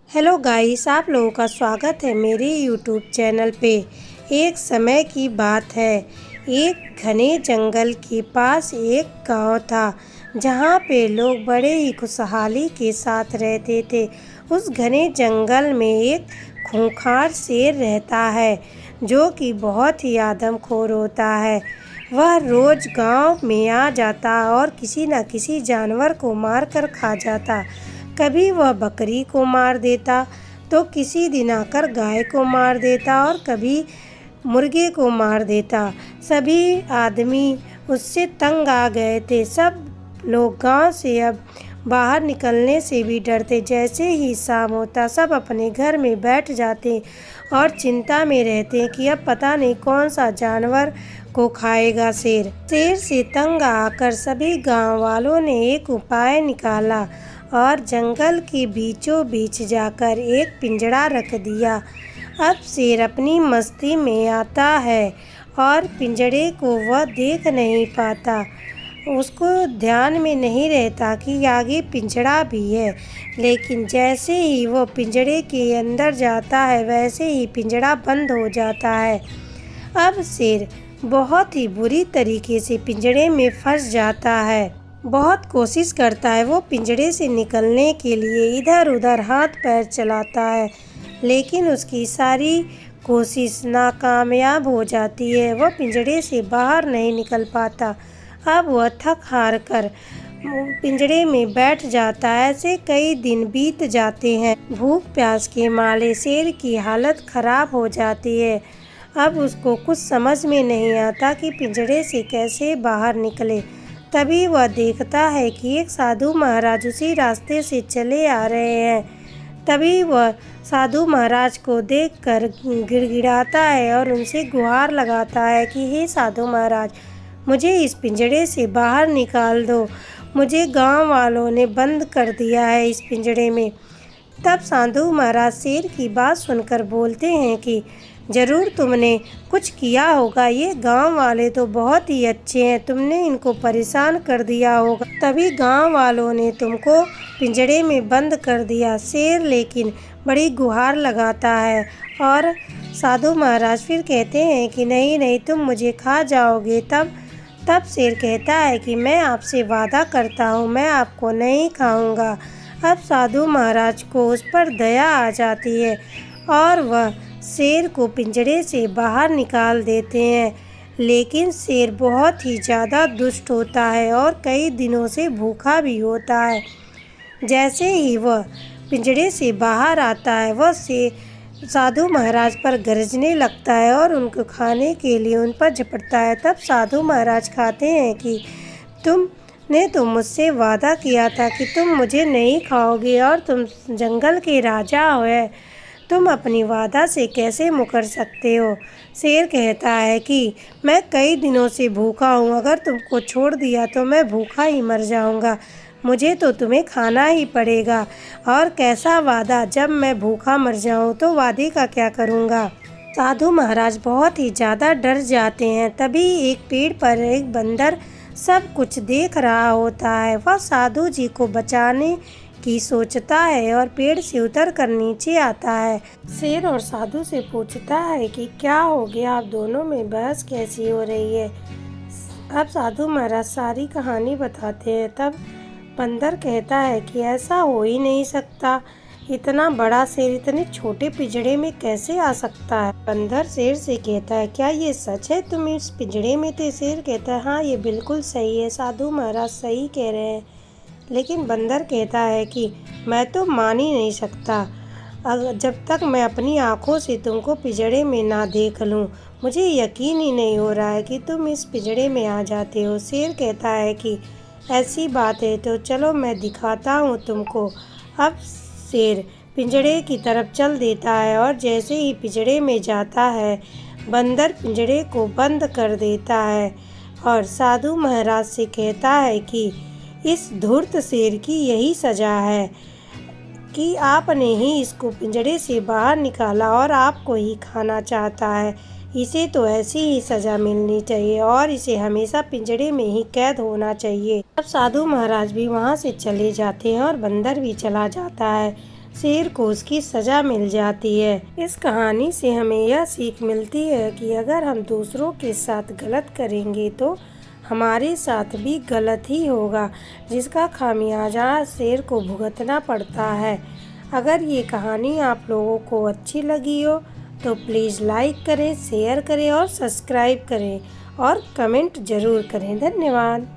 Hello guys, आप लोगों का स्वागत है मेरे यूट्यूब चैनल पे। एक समय की बात है, एक घने जंगल के पास एक गांव था जहाँ पे लोग बड़े ही खुशहाली के साथ रहते थे। उस घने जंगल में एक खूंखार शेर रहता है जो कि बहुत ही आदमखोर होता है। वह रोज़ गांव में आ जाता और किसी न किसी जानवर को मार कर खा जाता। कभी वह बकरी को मार देता तो किसी दिन आकर गाय को मार देता और कभी मुर्गे को मार देता। सभी आदमी उससे तंग आ गए थे। सब लोग गांव से अब बाहर निकलने से भी डरते। जैसे ही शाम होता सब अपने घर में बैठ जाते और चिंता में रहते कि अब पता नहीं कौन सा जानवर को खाएगा शेर। शेर से तंग आकर सभी गांव वालों ने एक उपाय निकाला और जंगल के बीचों बीच जाकर एक पिंजड़ा रख दिया। अब शेर अपनी मस्ती में आता है और पिंजड़े को वह देख नहीं पाता। उसको ध्यान में नहीं रहता कि आगे पिंजड़ा भी है, लेकिन जैसे ही वो पिंजड़े के अंदर जाता है वैसे ही पिंजड़ा बंद हो जाता है। अब शेर बहुत ही बुरी तरीके से पिंजड़े में फंस जाता है। बहुत कोशिश करता है वो पिंजड़े से निकलने के लिए, इधर उधर हाथ पैर चलाता है, लेकिन उसकी सारी कोशिश नाकामयाब हो जाती है। वह पिंजड़े से बाहर नहीं निकल पाता। अब वह थक हार कर पिंजड़े में बैठ जाता है। ऐसे कई दिन बीत जाते हैं। भूख प्यास के मारे शेर की हालत खराब हो जाती है। अब उसको कुछ समझ में नहीं आता कि पिंजड़े से कैसे बाहर निकले। तभी वह देखता है कि एक साधु महाराज उसी रास्ते से चले आ रहे हैं। तभी वह साधु महाराज को देखकर गिड़गिड़ाता है और उनसे गुहार लगाता है कि हे साधु महाराज, मुझे इस पिंजड़े से बाहर निकाल दो। मुझे गांव वालों ने बंद कर दिया है इस पिंजड़े में। तब साधु महाराज शेर की बात सुनकर बोलते हैं कि ज़रूर तुमने कुछ किया होगा। ये गांव वाले तो बहुत ही अच्छे हैं, तुमने इनको परेशान कर दिया होगा, तभी गांव वालों ने तुमको पिंजड़े में बंद कर दिया। शेर लेकिन बड़ी गुहार लगाता है और साधु महाराज फिर कहते हैं कि नहीं नहीं, तुम मुझे खा जाओगे। तब शेर कहता है कि मैं आपसे वादा करता हूँ, मैं आपको नहीं खाऊंगा। अब साधु महाराज को उस पर दया आ जाती है और वह शेर को पिंजड़े से बाहर निकाल देते हैं। लेकिन शेर बहुत ही ज़्यादा दुष्ट होता है और कई दिनों से भूखा भी होता है। जैसे ही वह पिंजड़े से बाहर आता है वह साधु महाराज पर गरजने लगता है और उनको खाने के लिए उन पर झपटता है। तब साधु महाराज कहते हैं कि तुमने तो मुझसे वादा किया था कि तुम मुझे नहीं खाओगे और तुम जंगल के राजा हो, तुम अपनी वादा से कैसे मुकर सकते हो। शेर कहता है कि मैं कई दिनों से भूखा हूँ, अगर तुमको छोड़ दिया तो मैं भूखा ही मर जाऊँगा। मुझे तो तुम्हें खाना ही पड़ेगा। और कैसा वादा, जब मैं भूखा मर जाऊँ तो वादे का क्या करूँगा। साधु महाराज बहुत ही ज़्यादा डर जाते हैं। तभी एक पेड़ पर एक बंदर सब कुछ देख रहा होता है। वह साधु जी को बचाने की सोचता है और पेड़ से उतर कर नीचे आता है। शेर और साधु से पूछता है कि क्या हो गया, आप दोनों में बहस कैसी हो रही है। अब साधु महाराज सारी कहानी बताते हैं। तब बंदर कहता है कि ऐसा हो ही नहीं सकता, इतना बड़ा शेर इतने छोटे पिंजड़े में कैसे आ सकता है। बंदर शेर से कहता है क्या ये सच है, तुम इस पिंजड़े में थे। शेर कहता है हाँ, ये बिल्कुल सही है, साधु महाराज सही कह रहे हैं। लेकिन बंदर कहता है कि मैं तो मान ही नहीं सकता जब तक मैं अपनी आँखों से तुमको पिंजड़े में ना देख लूँ। मुझे यकीन ही नहीं हो रहा है कि तुम इस पिंजड़े में आ जाते हो। शेर कहता है कि ऐसी बात है तो चलो मैं दिखाता हूँ तुमको। अब शेर पिंजड़े की तरफ चल देता है और जैसे ही पिंजड़े में जाता है बंदर पिंजड़े को बंद कर देता है और साधु महाराज से कहता है कि इस धूर्त शेर की यही सज़ा है कि आपने ही इसको पिंजड़े से बाहर निकाला और आपको ही खाना चाहता है। इसे तो ऐसी ही सज़ा मिलनी चाहिए और इसे हमेशा पिंजड़े में ही कैद होना चाहिए। अब साधु महाराज भी वहाँ से चले जाते हैं और बंदर भी चला जाता है। शेर को उसकी सज़ा मिल जाती है। इस कहानी से हमें यह सीख मिलती है कि अगर हम दूसरों के साथ गलत करेंगे तो हमारे साथ भी गलत ही होगा, जिसका खामियाजा शेर को भुगतना पड़ता है। अगर ये कहानी आप लोगों को अच्छी लगी हो तो प्लीज़ लाइक करें, शेयर करें और सब्सक्राइब करें और कमेंट ज़रूर करें। धन्यवाद।